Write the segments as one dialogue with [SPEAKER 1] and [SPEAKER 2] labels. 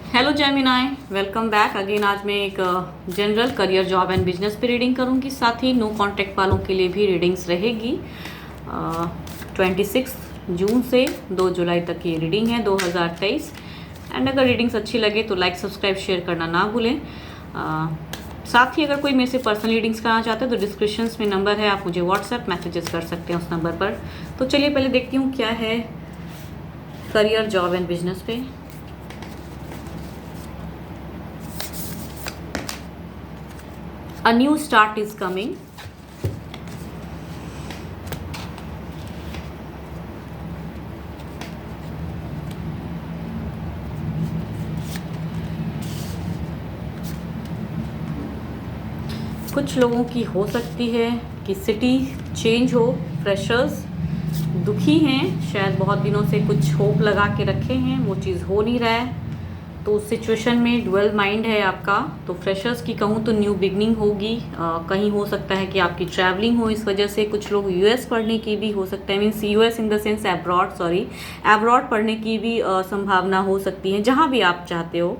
[SPEAKER 1] Hello Gemini, welcome back again. आज मैं एक general career job and business पे रीडिंग करूंगी, साथ ही नो कॉन्टैक्ट वालों के लिए भी रीडिंग्स रहेगी। 26 जून से 2 जुलाई तक की रीडिंग है 2023। एंड अगर रीडिंग्स अच्छी लगे तो लाइक सब्सक्राइब शेयर करना ना भूलें। साथ ही अगर कोई मेरे से पर्सनल रीडिंग्स कराना चाहते हैं तो डिस्क्रिप्शन में नंबर है, आप मुझे व्हाट्सएप मैसेजेस कर सकते हैं उस नंबर पर। तो चलिए पहले देखती हूँ क्या है करियर जॉब एंड बिजनेस पे। A new start is coming. कुछ लोगों की हो सकती है कि सिटी चेंज हो। फ्रेशर्स दुखी हैं, शायद बहुत दिनों से कुछ होप लगा के रखे हैं, वो चीज़ हो नहीं रहा है, तो उस सिचुएशन में डुअल माइंड है आपका। तो फ्रेशर्स की कहूँ तो न्यू बिगनिंग होगी। कहीं हो सकता है कि आपकी ट्रैवलिंग हो, इस वजह से कुछ लोग यूएस पढ़ने की भी हो सकता है, means US in the sense abroad, abroad पढ़ने की भी संभावना हो सकती है, जहाँ भी आप चाहते हो।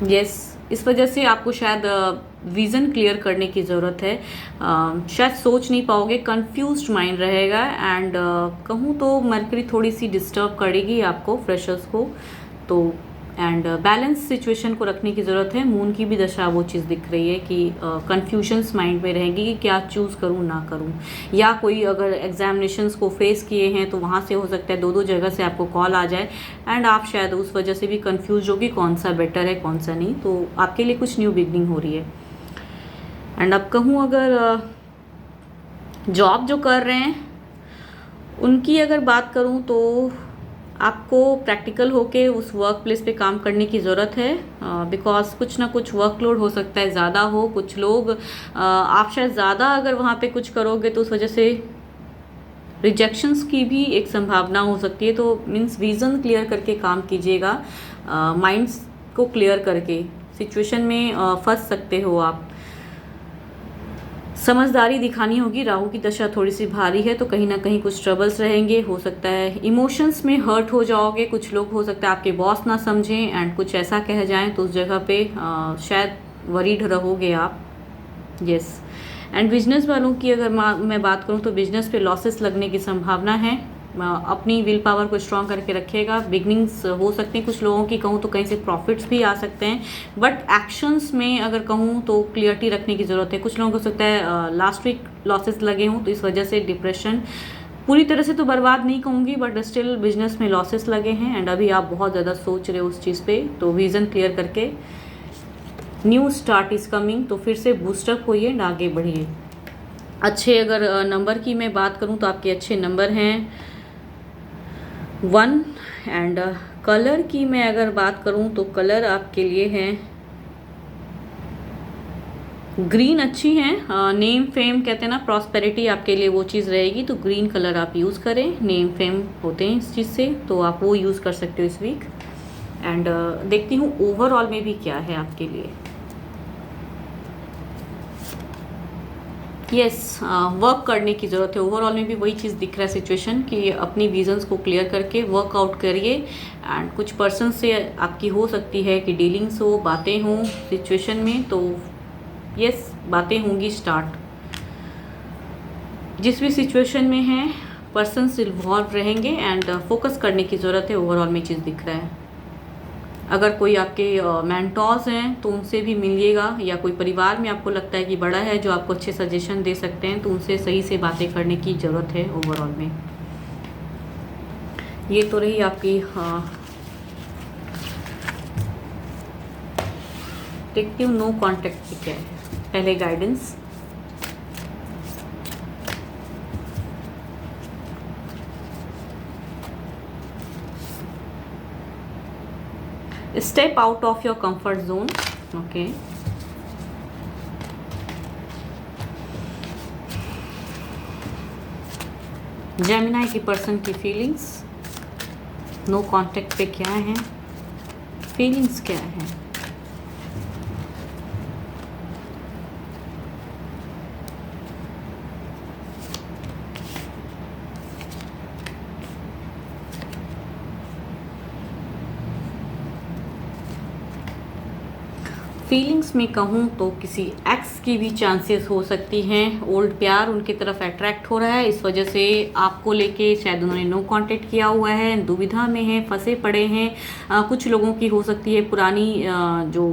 [SPEAKER 1] यस, इस वजह से आपको शायद विज़न क्लियर करने की ज़रूरत है। शायद सोच नहीं पाओगे, कंफ्यूज्ड माइंड रहेगा। एंड कहूँ तो मरकरी थोड़ी सी डिस्टर्ब करेगी आपको, फ्रेशर्स को। तो एंड बैलेंस सिचुएशन को रखने की ज़रूरत है। मून की भी दशा वो चीज़ दिख रही है कि कन्फ्यूजन्स माइंड में रहेंगी कि क्या चूज़ करूँ ना करूँ। या कोई अगर एग्जामिनेशंस को फेस किए हैं तो वहाँ से हो सकता है 2-2 जगह से आपको कॉल आ जाए एंड आप शायद उस वजह से भी कन्फ्यूज होगी कौन सा बेटर है कौन सा नहीं। तो आपके लिए कुछ न्यू बिगनिंग हो रही है। एंड अब कहूँ अगर जॉब जो कर रहे हैं उनकी अगर बात करूँ तो आपको प्रैक्टिकल होके उस वर्क प्लेस पे काम करने की ज़रूरत है, बिकॉज कुछ ना कुछ वर्कलोड हो सकता है, ज़्यादा हो। कुछ लोग आप शायद ज़्यादा अगर वहाँ पे कुछ करोगे तो उस वजह से रिजेक्शंस की भी एक संभावना हो सकती है। तो मीन्स विज़न क्लियर करके काम कीजिएगा, माइंड्स को क्लियर करके। सिचुएशन में फंस सकते हो आप, समझदारी दिखानी होगी। राहु की दशा थोड़ी सी भारी है तो कहीं ना कहीं कुछ ट्रबल्स रहेंगे। हो सकता है इमोशंस में हर्ट हो जाओगे। कुछ लोग हो सकता है आपके बॉस ना समझें एंड कुछ ऐसा कह जाएं तो उस जगह पे शायद वरीड रहोगे आप। यस, एंड बिजनेस वालों की अगर मैं बात करूं तो बिजनेस पे लॉसेस लगने की संभावना है। अपनी विल पावर को स्ट्रॉन्ग करके रखिएगा। बिगनिंग्स हो सकती हैं कुछ लोगों की, कहूँ तो कहीं से प्रॉफिट्स भी आ सकते हैं, बट एक्शंस में अगर कहूँ तो क्लियरिटी रखने की ज़रूरत है। कुछ लोगों को हो सकता है लास्ट वीक लॉसेस लगे हों तो इस वजह से डिप्रेशन, पूरी तरह से तो बर्बाद नहीं कहूँगी बट स्टिल बिजनेस में लॉसेस लगे हैं एंड अभी आप बहुत ज़्यादा सोच रहे हो उस चीज़ पे। तो विज़न क्लियर करके न्यू स्टार्ट इज़ कमिंग, तो फिर से बूस्टअप होइए एंड आगे बढ़िए। अच्छे अगर नंबर की मैं बात करूँ तो आपके अच्छे नंबर हैं 1। एंड कलर की मैं अगर बात करूं तो कलर आपके लिए है ग्रीन। अच्छी है, नेम फेम कहते हैं ना, प्रॉस्पेरिटी आपके लिए वो चीज़ रहेगी। तो ग्रीन कलर आप यूज़ करें, नेम फेम होते हैं इस चीज़ से, तो आप वो यूज़ कर सकते हो इस वीक। एंड देखती हूँ ओवरऑल में भी क्या है आपके लिए। यस, वर्क करने की ज़रूरत है। ओवरऑल में भी वही चीज़ दिख रहा है सिचुएशन कि अपनी विजन्स को क्लियर करके वर्कआउट करिए। एंड कुछ पर्सन से आपकी हो सकती है कि डीलिंग्स हो, बातें हों सिचुएशन में। तो यस, बातें होंगी स्टार्ट। जिस भी सिचुएशन में हैं पर्सन्स इन्वॉल्व रहेंगे एंड फोकस करने की ज़रूरत है। ओवरऑल में चीज़ दिख रहा है। अगर कोई आपके मेंटोर्स हैं तो उनसे भी मिलिएगा, या कोई परिवार में आपको लगता है कि बड़ा है जो आपको अच्छे सजेशन दे सकते हैं तो उनसे सही से बातें करने की ज़रूरत है ओवरऑल में। ये तो रही आपकी। देखती हूँ नो कॉन्टैक्ट की क्या है पहले guidance. Step out of your comfort zone. Okay. Gemini की पर्सन की फीलिंग्स नो कांटेक्ट पे क्या है, फीलिंग्स क्या है। फीलिंग्स में कहूँ तो किसी एक्स की भी चांसेस हो सकती हैं। ओल्ड प्यार उनकी तरफ अट्रैक्ट हो रहा है, इस वजह से आपको लेके शायद उन्होंने नो कांटेक्ट किया हुआ है, दुविधा में हैं, फंसे पड़े हैं। कुछ लोगों की हो सकती है पुरानी जो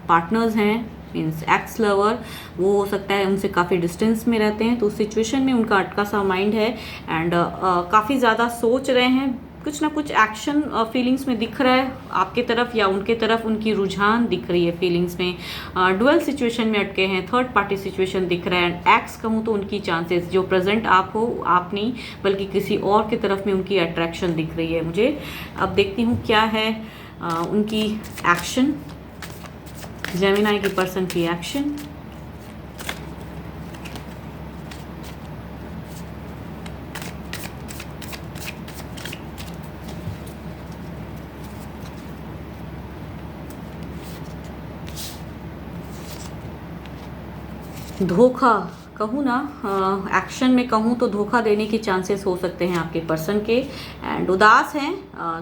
[SPEAKER 1] पार्टनर्स हैं मीन्स एक्स लवर, वो हो सकता है उनसे काफ़ी डिस्टेंस में रहते हैं, तो उस सिचुएशन में उनका अटका सा माइंड है एंड काफ़ी ज़्यादा सोच रहे हैं। कुछ ना कुछ एक्शन फीलिंग्स में दिख रहा है आपके तरफ या उनके तरफ, उनकी रुझान दिख रही है फीलिंग्स में। डुअल सिचुएशन में अटके हैं, थर्ड पार्टी सिचुएशन दिख रहा है। एक्स कहूँ तो उनकी चांसेस जो प्रेजेंट आप हो, आप नहीं बल्कि किसी और की तरफ में उनकी अट्रैक्शन दिख रही है मुझे। अब देखती हूँ क्या है उनकी एक्शन, जेमिनाई की पर्सन की एक्शन। धोखा कहूँ ना, एक्शन में कहूँ तो धोखा देने के चांसेस हो सकते हैं आपके पर्सन के। एंड उदास हैं,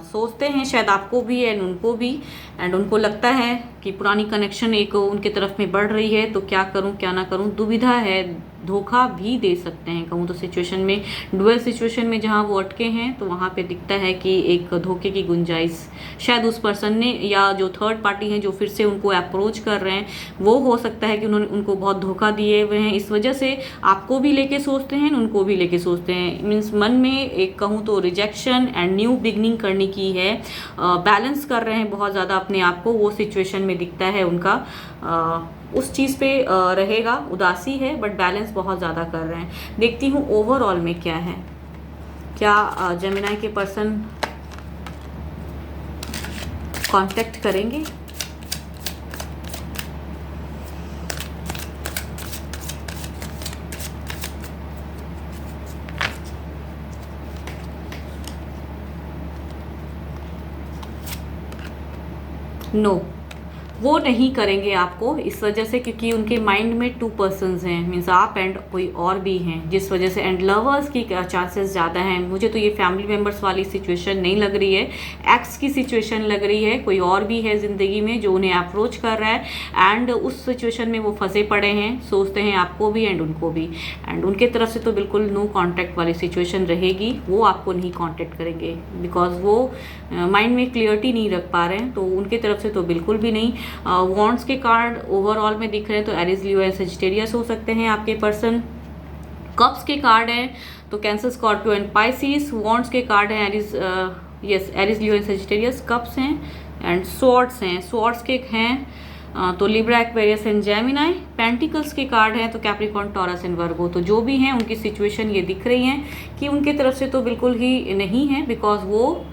[SPEAKER 1] सोचते हैं शायद आपको भी एंड उनको भी, एंड उनको लगता है कि पुरानी कनेक्शन एक उनके तरफ में बढ़ रही है, तो क्या करूँ क्या ना करूँ, दुविधा है। धोखा भी दे सकते हैं कहूँ तो सिचुएशन में, डुअल सिचुएशन में जहाँ वो अटके हैं तो वहाँ पे दिखता है कि एक धोखे की गुंजाइश शायद उस पर्सन ने या जो थर्ड पार्टी हैं जो फिर से उनको अप्रोच कर रहे हैं, वो हो सकता है कि उन्होंने उनको बहुत धोखा दिए हुए हैं। इस वजह से आपको भी लेके सोचते हैं, उनको भी लेके सोचते हैं। मीन्स मन में एक कहूँ तो रिजेक्शन एंड न्यू बिगनिंग करने की है, बैलेंस कर रहे हैं बहुत ज़्यादा अपने आप को, वो सिचुएशन में दिखता है उनका। उस चीज़ पे रहेगा, उदासी है बट बैलेंस बहुत ज़्यादा कर रहे हैं। देखती हूँ ओवरऑल में क्या है, क्या जेमिनाई के पर्सन कांटेक्ट करेंगे। नो, वो नहीं करेंगे आपको, इस वजह से क्योंकि उनके माइंड में टू पर्सन्स हैं, मीन्स आप एंड कोई और भी हैं, जिस वजह से एंड लवर्स की चांसेस ज़्यादा हैं। मुझे तो ये फैमिली मेम्बर्स वाली सिचुएशन नहीं लग रही है, एक्स की सिचुएशन लग रही है। कोई और भी है ज़िंदगी में जो उन्हें अप्रोच कर रहा है एंड उस सिचुएशन में वो फंसे पड़े हैं, सोचते हैं आपको भी एंड उनको भी। एंड उनके तरफ से तो बिल्कुल नो कॉन्टैक्ट वाली सिचुएशन रहेगी, वो आपको नहीं कॉन्टैक्ट करेंगे बिकॉज वो माइंड में क्लियरिटी नहीं रख पा रहे हैं, तो उनके तरफ से तो बिल्कुल भी नहीं। वॉन्ड्स के कार्ड ओवरऑल में दिख रहे हैं तो एरीज, लियो एंड सजिटेरियस हो सकते हैं आपके पर्सन। कप्स के कार्ड हैं तो cancer, Scorpio and Pisces. Wands के कार्ड हैं Aries, yes Aries, Leo and Sagittarius. Cups हैं एंड स्वॉर्ड्स हैं, स्वॉर्ड्स के हैं तो Libra, Aquarius and Gemini. Pentacles के कार्ड हैं तो कैप्रिकॉर्न, टॉरस एंड वर्गो। तो जो भी हैं उनकी सिचुएशन ये दिख रही है कि उनके तरफ से तो बिल्कुल ही नहीं है बिकॉज वो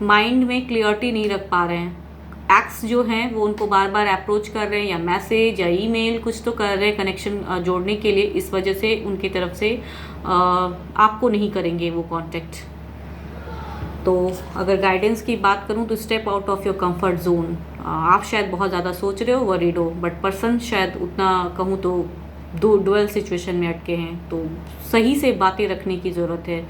[SPEAKER 1] माइंड में क्लियरिटी नहीं रख पा रहे हैं। एक्स जो हैं वो उनको बार बार अप्रोच कर रहे हैं या मैसेज या ईमेल कुछ तो कर रहे हैं कनेक्शन जोड़ने के लिए, इस वजह से उनकी तरफ से आपको नहीं करेंगे वो कांटेक्ट। तो अगर गाइडेंस की बात करूं तो step out of your comfort zone. आप शायद बहुत ज़्यादा सोच रहे हो, वरीड हो, बट पर्सन शायद उतना कहूँ तो डुअल सिचुएशन में अटके हैं, तो सही से बातें रखने की ज़रूरत है।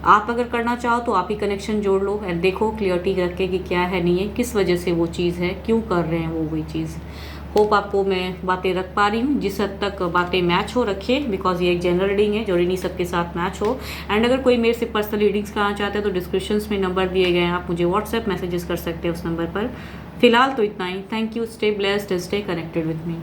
[SPEAKER 1] आप अगर करना चाहो तो आप ही कनेक्शन जोड़ लो एंड देखो क्लियरिटी रखे कि क्या है नहीं है, किस वजह से वो चीज़ है, क्यों कर रहे हैं वो वही चीज़। होप आपको मैं बातें रख पा रही हूँ, जिस हद तक बातें मैच हो रखिए बिकॉज ये एक जनरल रीडिंग है, जरूरी नहीं सबके साथ मैच हो। एंड अगर कोई मेरे से पर्सनल रीडिंग्स कराना चाहते हैं तो डिस्क्रिप्शन में नंबर दिए गए हैं, आप मुझे व्हाट्सएप मैसेजेस कर सकते हैं उस नंबर पर। फिलहाल तो इतना ही। Thank you, stay blessed, stay connected with me.